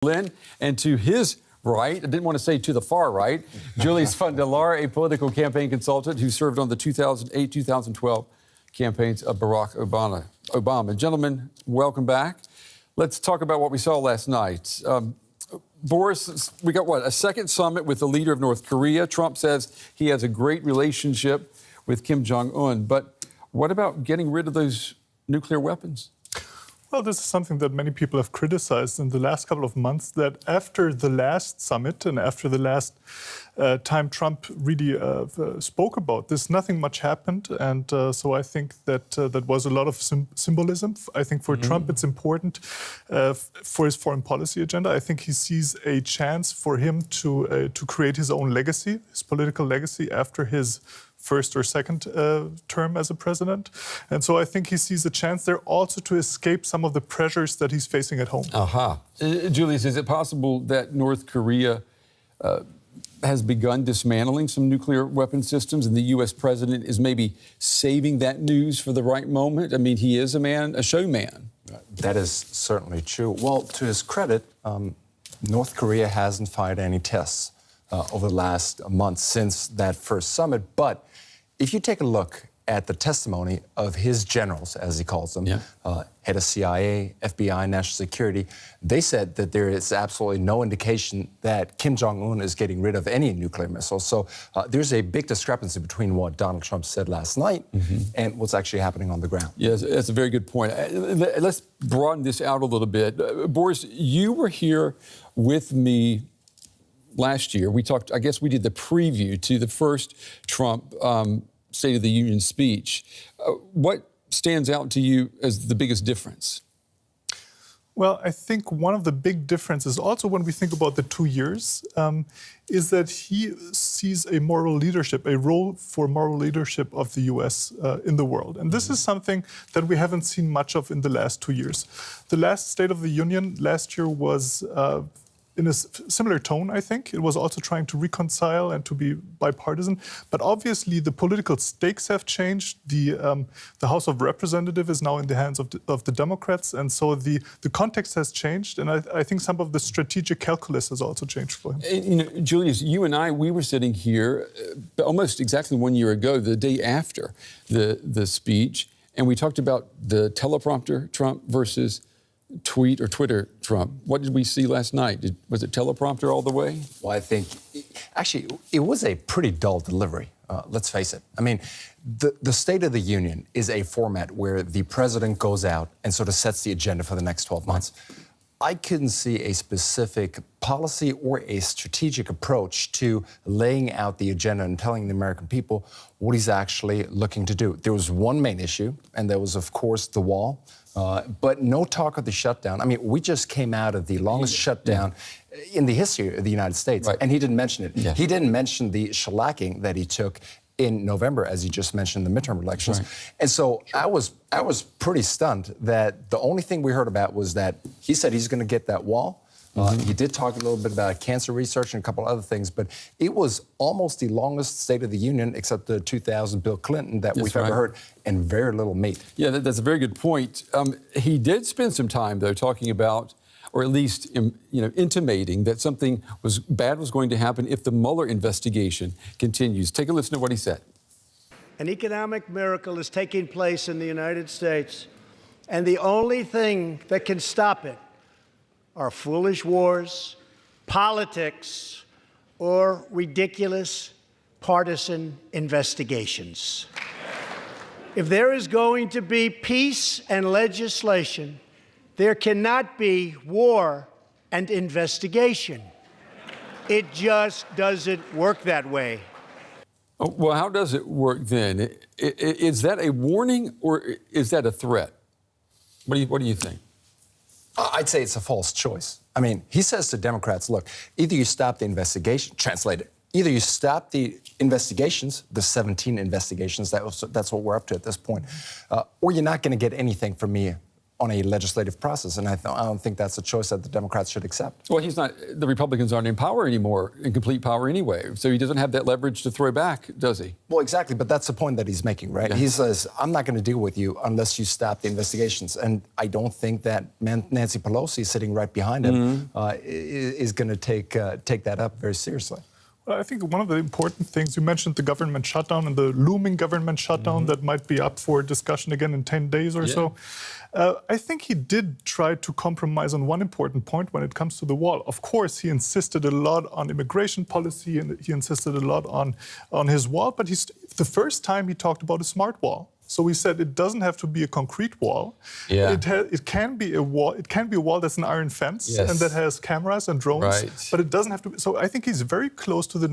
Berlin, and to his right, I didn't want to say to the far right, Julius von der Laar, a political campaign consultant who served on the 2008-2012 campaigns of Barack Obama. Gentlemen, welcome back. Let's talk about what we saw last night. Boris, we got a second summit with the leader of North Korea. Trump says he has a great relationship with Kim Jong-un. But what about getting rid of those nuclear weapons? Well, this is something that many people have criticized in the last couple of months, that after the last summit and after the last time Trump really spoke about this, nothing much happened. And so I think that that was a lot of symbolism. I think for Trump, it's important for his foreign policy agenda. I think he sees a chance for him to create his own legacy, his political legacy after his first or second term as a president. And so I think he sees a chance there also to escape some of the pressures that he's facing at home. Julius, is it possible that North Korea has begun dismantling some nuclear weapon systems and the U.S. president is maybe saving that news for the right moment? I mean, he is a showman. That is certainly true. Well, to his credit, North Korea hasn't fired any tests over the last month since that first summit. But if you take a look at the testimony of his generals, as he calls them, head of CIA, FBI, National Security, they said that there is absolutely no indication that Kim Jong-un is getting rid of any nuclear missiles. So there's a big discrepancy between what Donald Trump said last night and what's actually happening on the ground. Yes, that's a very good point. Let's broaden this out a little bit. Boris, you were here with me last year. We talked, I guess we did the preview to the first Trump State of the Union speech. What stands out to you as the biggest difference? Well, I think one of the big differences also when we think about the 2 years is that he sees a moral leadership, a role for moral leadership of the U.S. In the world. And this is something that we haven't seen much of in the last 2 years. The last State of the Union last year was in a similar tone, I think. It was also trying to reconcile and to be bipartisan. But obviously, the political stakes have changed. The House of Representatives is now in the hands of the Democrats. And so the context has changed. And I think some of the strategic calculus has also changed for him. And, you know, Julius, you and I, we were sitting here almost exactly 1 year ago, the day after the speech. And we talked about the teleprompter Trump versus tweet or Twitter Trump. What did we see last night? Was it teleprompter all the way? Well, I think, actually, it was a pretty dull delivery. Let's face it. I mean, the State of the Union is a format where the president goes out and sort of sets the agenda for the next 12 months. I couldn't see a specific policy or a strategic approach to laying out the agenda and telling the American people what he's actually looking to do. There was one main issue, and that was, of course, the wall. But no talk of the shutdown. I mean, we just came out of the longest shutdown in the history of the United States, and he didn't mention it. He didn't mention the shellacking that he took in November, as you just mentioned, the midterm elections. And so I was pretty stunned that the only thing we heard about was that he said he's going to get that wall. He did talk a little bit about cancer research and a couple other things, but it was almost the longest State of the Union, except the 2000 Bill Clinton, that we've ever heard, and very little meat. Yeah, that's a very good point. He did spend some time, though, talking about, or at least intimating that something bad was going to happen if the Mueller investigation continues. Take a listen to what he said. An economic miracle is taking place in the United States, and the only thing that can stop it are foolish wars, politics, or ridiculous partisan investigations. If there is going to be peace and legislation, there cannot be war and investigation. It just doesn't work that way. Oh, well, how does it work then? Is that a warning or is that a threat? What do you think? I'd say it's a false choice. I mean, he says to Democrats, look, either you stop the investigation, translate it, either you stop the investigations, the 17 investigations, that's what we're up to at this point, or you're not going to get anything from me on a legislative process. And I don't think that's a choice that the Democrats should accept. Well, the Republicans aren't in power anymore, in complete power anyway. So he doesn't have that leverage to throw back, does he? Well, exactly. But that's the point that he's making, right? Yeah. He says, I'm not going to deal with you unless you stop the investigations. And I don't think that Nancy Pelosi, sitting right behind him, is going to take that up very seriously. Well, I think one of the important things, you mentioned the government shutdown and the looming government shutdown that might be up for discussion again in 10 days or so. I think he did try to compromise on one important point when it comes to the wall. Of course, he insisted a lot on immigration policy and he insisted a lot on his wall, but the first time he talked about a smart wall. So we said it doesn't have to be a concrete wall. Yeah. It can be a wall. It can be a wall that's an iron fence Yes. and that has cameras and drones. Right. But it doesn't have to be. So I think he's very close to the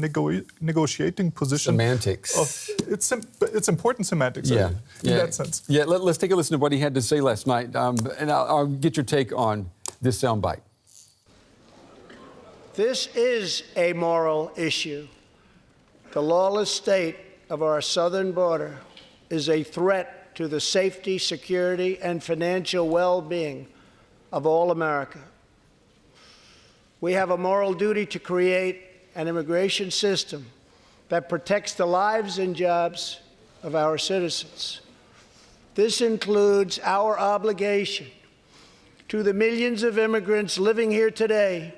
negotiating position. Semantics. It's important semantics in that sense. Yeah, let's take a listen to what he had to say last night, and I'll get your take on this soundbite. This is a moral issue. The lawless state of our southern border is a threat to the safety, security, and financial well-being of all America. We have a moral duty to create an immigration system that protects the lives and jobs of our citizens. This includes our obligation to the millions of immigrants living here today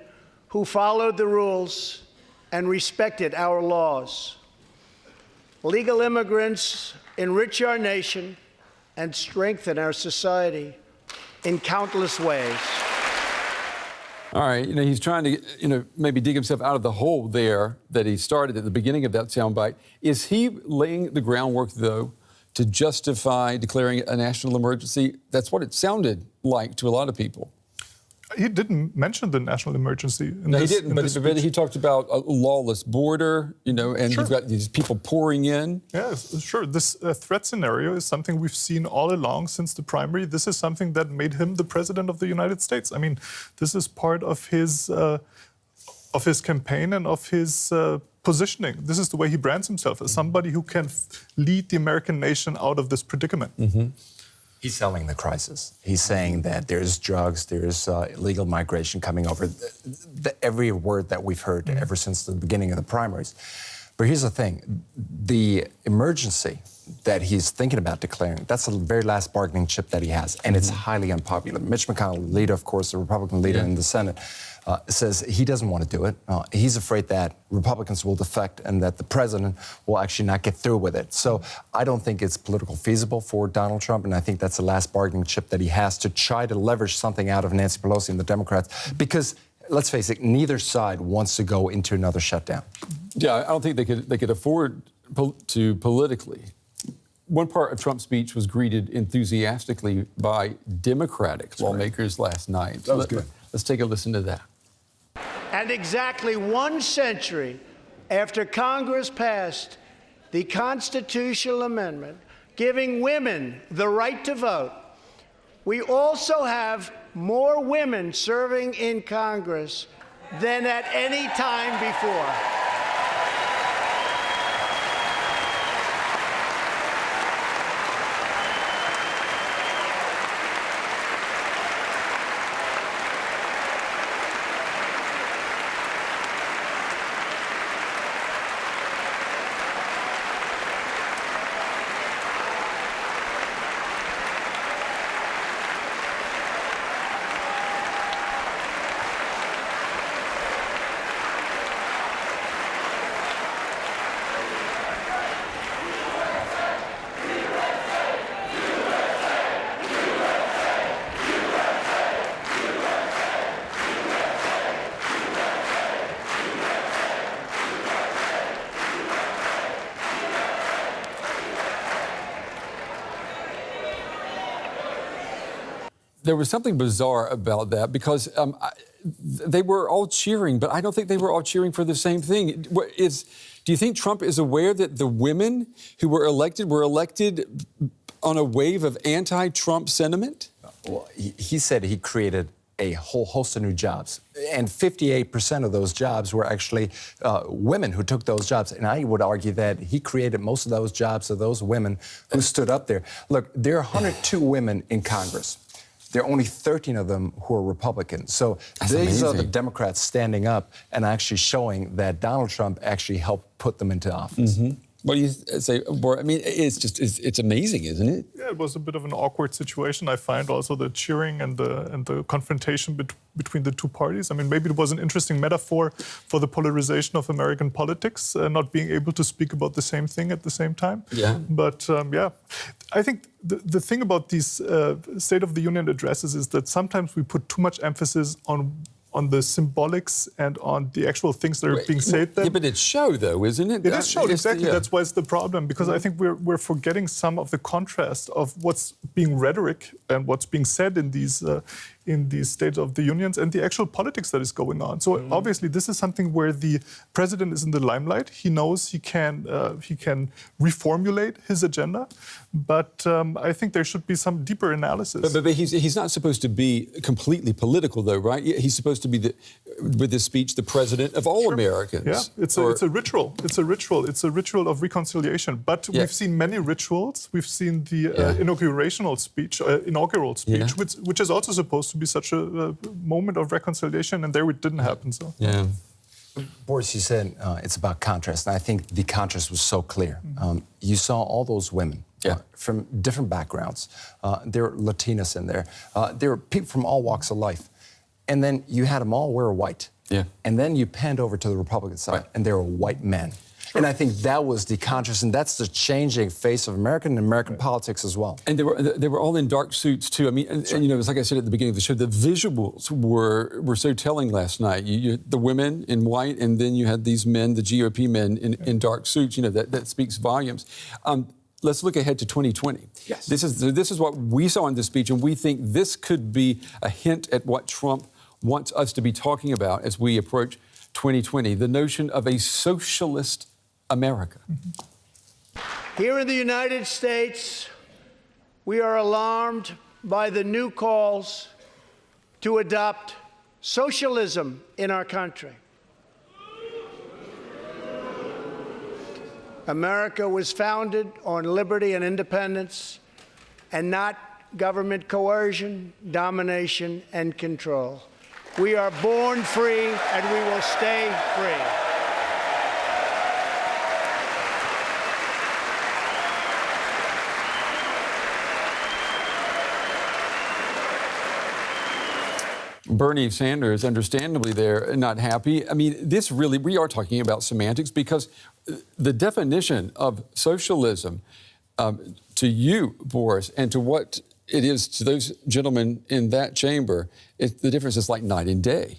who followed the rules and respected our laws. Legal immigrants enrich our nation and strengthen our society in countless ways. All right, he's trying to, maybe dig himself out of the hole there that he started at the beginning of that soundbite. Is he laying the groundwork, though, to justify declaring a national emergency? That's what it sounded like to a lot of people. He didn't mention the national emergency. No, he didn't, but he talked about a lawless border, and you've got these people pouring in. Yeah, sure. This threat scenario is something we've seen all along since the primary. This is something that made him the president of the United States. I mean, this is part of his campaign and of his positioning. This is the way he brands himself as somebody who can lead the American nation out of this predicament. Mm-hmm. He's selling the crisis. He's saying that there's drugs, there's illegal migration coming over. Every word that we've heard ever since the beginning of the primaries. But here's the thing. The emergency that he's thinking about declaring, that's the very last bargaining chip that he has. And it's highly unpopular. Mitch McConnell, leader, of course, the Republican leader in the Senate, says he doesn't want to do it. He's afraid that Republicans will defect and that the president will actually not get through with it. So I don't think it's politically feasible for Donald Trump, and I think that's the last bargaining chip that he has to try to leverage something out of Nancy Pelosi and the Democrats, because let's face it, neither side wants to go into another shutdown. Yeah, I don't think they could afford to politically. One part of Trump's speech was greeted enthusiastically by Democratic lawmakers last night. That was good. Let's take a listen to that. And exactly 1 century after Congress passed the constitutional amendment giving women the right to vote, we also have more women serving in Congress than at any time before. There was something bizarre about that because they were all cheering, but I don't think they were all cheering for the same thing. Do you think Trump is aware that the women who were elected on a wave of anti-Trump sentiment? Well, he said he created a whole host of new jobs. And 58% of those jobs were actually women who took those jobs. And I would argue that he created most of those jobs of those women who stood up there. Look, there are 102 women in Congress. there are only 13 of them who are Republicans. So these are the Democrats standing up and actually showing that Donald Trump actually helped put them into office. What do you say, Boris? I mean, it's amazing, isn't it? Yeah, it was a bit of an awkward situation. I find also the cheering and the confrontation between the two parties. I mean, maybe it was an interesting metaphor for the polarization of American politics, not being able to speak about the same thing at the same time. Yeah. But yeah, I think the thing about these State of the Union addresses is that sometimes we put too much emphasis on the symbolics and on the actual things that are being said there. Yeah, but it's show, though, isn't it? It is show, exactly. Yeah. That's why it's the problem, because I think we're forgetting some of the contrast of what's being rhetoric and what's being said in these State of the Unions and the actual politics that is going on. So obviously, this is something where the president is in the limelight. He knows he can reformulate his agenda, but I think there should be some deeper analysis. But he's not supposed to be completely political, though, right? He's supposed to be, with this speech, the president of all Americans. Yeah, it's a ritual. It's a ritual. It's a ritual of reconciliation. But we've seen many rituals. We've seen the inaugural speech, which is also supposed to be such a moment of reconciliation, and there it didn't happen. So. Yeah. Boris, you said it's about contrast, and I think the contrast was so clear. You saw all those women from different backgrounds. There were Latinas in there. There were people from all walks of life. And then you had them all wear white. Yeah. And then you panned over to the Republican side, and there were white men. And I think that was the contrast, and that's the changing face of American politics as well. And they were all in dark suits too. I mean, and you know, it's like I said at the beginning of the show, the visuals were so telling last night. You the women in white, and then you had these men, the GOP men in dark suits. You know, that speaks volumes. Let's look ahead to 2020. Yes. This is what we saw in this speech, and we think this could be a hint at what Trump wants us to be talking about as we approach 2020, the notion of a socialist America. Here in the United States, we are alarmed by the new calls to adopt socialism in our country. America was founded on liberty and independence, and not government coercion, domination, and control. We are born free, and we will stay free. Bernie Sanders, understandably, they're not happy. I mean, we are talking about semantics, because the definition of socialism to you, Boris, and to what it is to those gentlemen in that chamber, the difference is like night and day.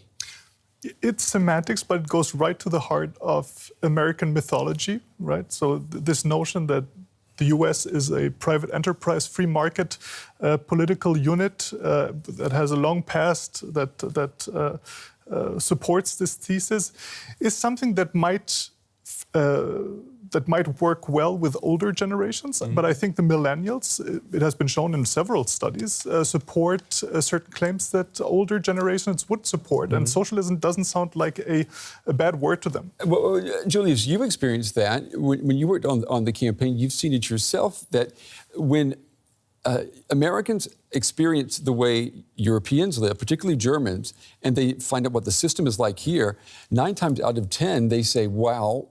It's semantics, but it goes right to the heart of American mythology, right? So this notion that the U.S. is a private enterprise, free market political unit that has a long past that supports this thesis is something that might work well with older generations. But I think the millennials, it has been shown in several studies, support certain claims that older generations would support. And socialism doesn't sound like a bad word to them. Well, Julius, you experienced that when you worked on the campaign. You've seen it yourself, that when Americans experience the way Europeans live, particularly Germans, and they find out what the system is like here, 9 times out of 10, they say, wow,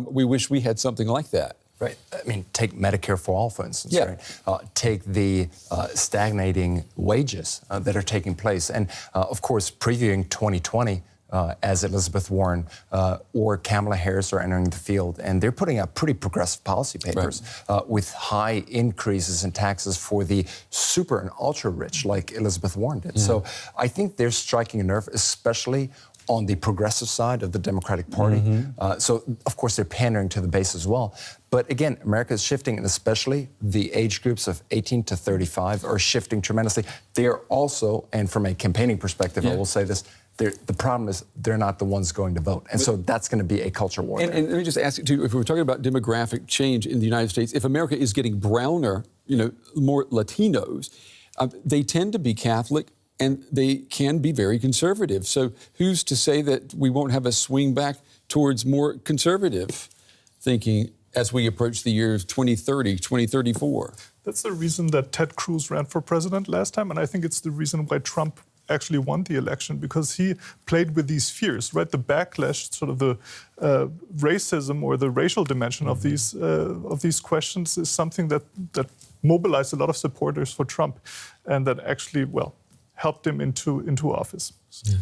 we wish we had something like that. Right. I mean, take Medicare for All, for instance. Yeah. Right? Take the stagnating wages that are taking place. And, of course, previewing 2020 as Elizabeth Warren or Kamala Harris are entering the field. And they're putting out pretty progressive policy papers with high increases in taxes for the super and ultra-rich, like Elizabeth Warren did. So I think they're striking a nerve, especially on the progressive side of the Democratic Party. So, of course, they're pandering to the base as well. But again, America is shifting, and especially the age groups of 18 to 35 are shifting tremendously. They are also, and from a campaigning perspective, I will say this, the problem is they're not the ones going to vote. And so that's going to be a culture war. And let me just ask you, too, if we're talking about demographic change in the United States, if America is getting browner, more Latinos, they tend to be Catholic, and they can be very conservative. So who's to say that we won't have a swing back towards more conservative thinking as we approach the years 2030, 2034. That's the reason that Ted Cruz ran for president last time, and I think it's the reason why Trump actually won the election, because he played with these fears, right? The backlash, sort of the racism or the racial dimension of these questions is something that mobilized a lot of supporters for Trump, and that actually, well, helped him into office. Yeah.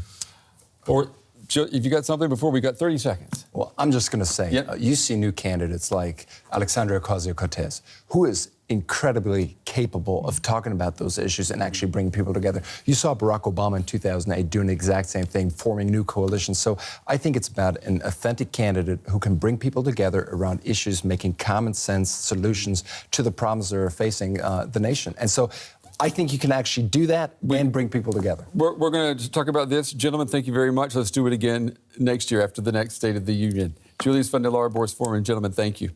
Or if you got something before, we got 30 seconds. Well, I'm just going to say, you see new candidates like Alexandria Ocasio-Cortez, who is incredibly capable of talking about those issues and actually bringing people together. You saw Barack Obama in 2008 doing the exact same thing, forming new coalitions. So I think it's about an authentic candidate who can bring people together around issues, making common sense solutions to the problems that are facing the nation. And so I think you can actually do that and bring people together. We're going to talk about this. Gentlemen, thank you very much. Let's do it again next year after the next State of the Union. Julius von der Laar, Boris Vormann, gentlemen, thank you.